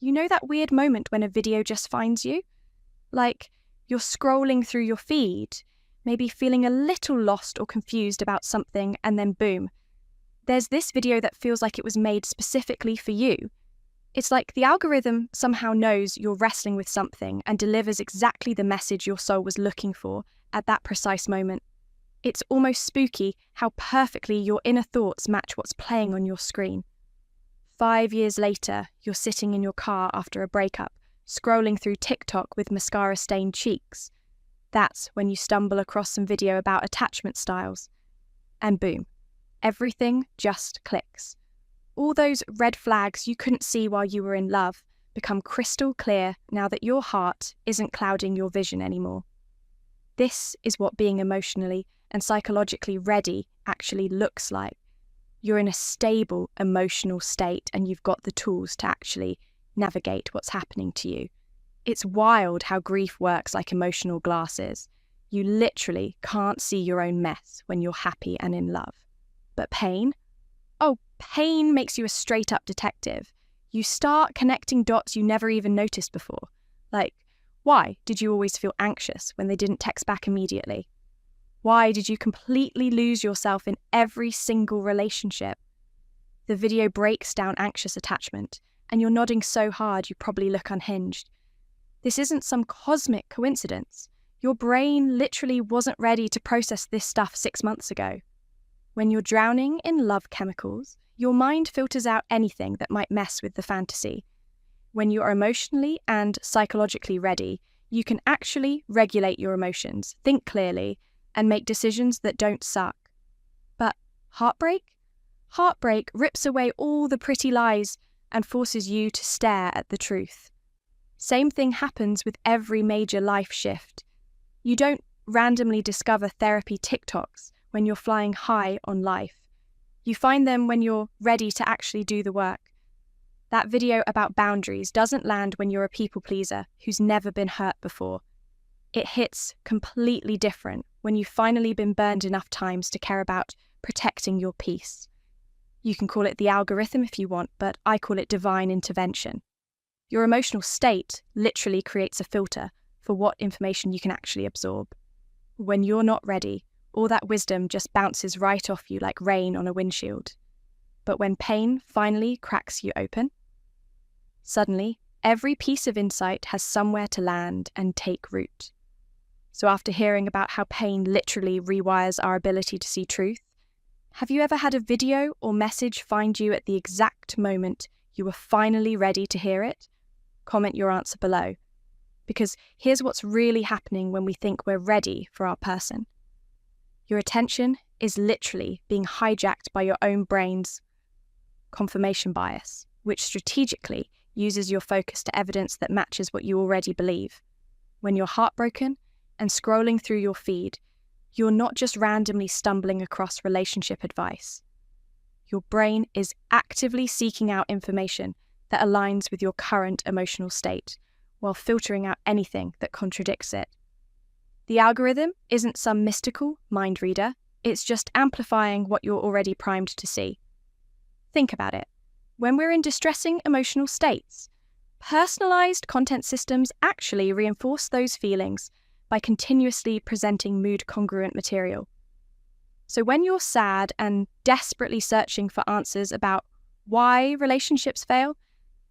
You know that weird moment when a video just finds you? Like, you're scrolling through your feed, maybe feeling a little lost or confused about something, and then boom, there's this video that feels like it was made specifically for you. It's like the algorithm somehow knows you're wrestling with something and delivers exactly the message your soul was looking for at that precise moment. It's almost spooky how perfectly your inner thoughts match what's playing on your screen. 5 years later, you're sitting in your car after a breakup, scrolling through TikTok with mascara-stained cheeks. That's when you stumble across some video about attachment styles. And boom, everything just clicks. All those red flags you couldn't see while you were in love become crystal clear now that your heart isn't clouding your vision anymore. This is what being emotionally and psychologically ready actually looks like. You're in a stable emotional state and you've got the tools to actually navigate what's happening to you. It's wild how grief works like emotional glasses. You literally can't see your own mess when you're happy and in love. But pain? Oh, pain makes you a straight-up detective. You start connecting dots you never even noticed before. Like, why did you always feel anxious when they didn't text back immediately? Why did you completely lose yourself in every single relationship? The video breaks down anxious attachment, and you're nodding so hard you probably look unhinged. This isn't some cosmic coincidence. Your brain literally wasn't ready to process this stuff 6 months ago. When you're drowning in love chemicals, your mind filters out anything that might mess with the fantasy. When you are emotionally and psychologically ready, you can actually regulate your emotions, think clearly, and make decisions that don't suck. But heartbreak? Heartbreak rips away all the pretty lies and forces you to stare at the truth. Same thing happens with every major life shift. You don't randomly discover therapy TikToks when you're flying high on life. You find them when you're ready to actually do the work. That video about boundaries doesn't land when you're a people pleaser who's never been hurt before. It hits completely different when you've finally been burned enough times to care about protecting your peace. You can call it the algorithm if you want, but I call it divine intervention. Your emotional state literally creates a filter for what information you can actually absorb. When you're not ready, all that wisdom just bounces right off you like rain on a windshield. But when pain finally cracks you open, suddenly every piece of insight has somewhere to land and take root. So after hearing about how pain literally rewires our ability to see truth, have you ever had a video or message find you at the exact moment you were finally ready to hear it? Comment your answer below. Because here's what's really happening when we think we're ready for our person. Your attention is literally being hijacked by your own brain's confirmation bias, which strategically uses your focus to evidence that matches what you already believe. When you're heartbroken and scrolling through your feed, you're not just randomly stumbling across relationship advice. Your brain is actively seeking out information that aligns with your current emotional state, while filtering out anything that contradicts it. The algorithm isn't some mystical mind reader, it's just amplifying what you're already primed to see. Think about it. When we're in distressing emotional states, personalized content systems actually reinforce those feelings by continuously presenting mood-congruent material. So when you're sad and desperately searching for answers about why relationships fail,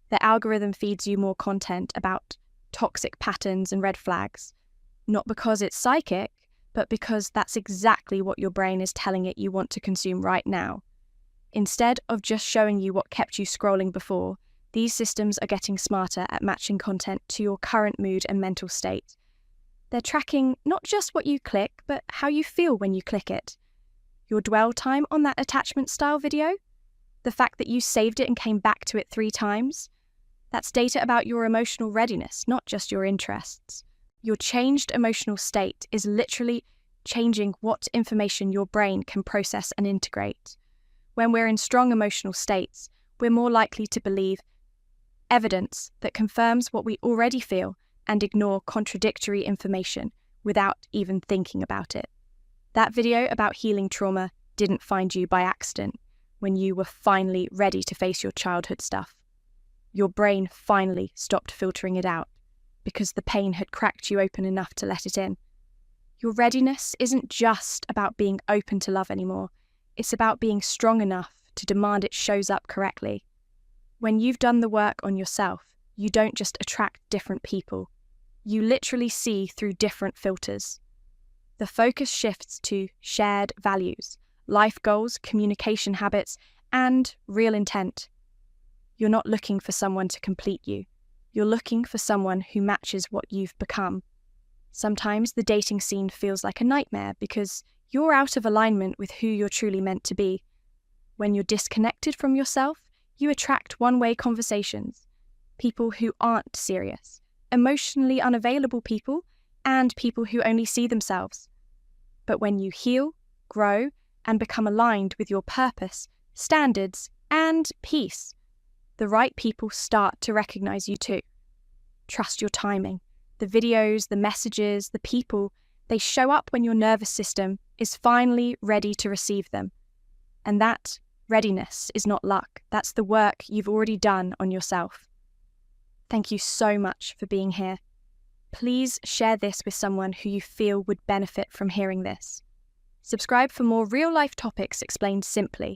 the algorithm feeds you more content about toxic patterns and red flags. Not because it's psychic, but because that's exactly what your brain is telling it you want to consume right now. Instead of just showing you what kept you scrolling before, these systems are getting smarter at matching content to your current mood and mental state. They're tracking not just what you click, but how you feel when you click it. Your dwell time on that attachment style video? The fact that you saved it and came back to it 3 times? That's data about your emotional readiness, not just your interests. Your changed emotional state is literally changing what information your brain can process and integrate. When we're in strong emotional states, we're more likely to believe evidence that confirms what we already feel and ignore contradictory information without even thinking about it. That video about healing trauma didn't find you by accident when you were finally ready to face your childhood stuff. your brain finally stopped filtering it out because the pain had cracked you open enough to let it in. Your readiness isn't just about being open to love anymore. It's about being strong enough to demand it shows up correctly. When you've done the work on yourself, you don't just attract different people. You literally see through different filters. The focus shifts to shared values, life goals, communication habits, and real intent. You're not looking for someone to complete you. You're looking for someone who matches what you've become. Sometimes the dating scene feels like a nightmare because you're out of alignment with who you're truly meant to be. When you're disconnected from yourself, you attract one-way conversations, people who aren't serious, emotionally unavailable people, and people who only see themselves. But when you heal, grow, and become aligned with your purpose, standards, and peace, the right people start to recognize you too. Trust your timing. The videos, the messages, the people, they show up when your nervous system is finally ready to receive them. And that readiness is not luck. That's the work you've already done on yourself. Thank you so much for being here. Please share this with someone who you feel would benefit from hearing this. Subscribe for more real-life topics explained simply.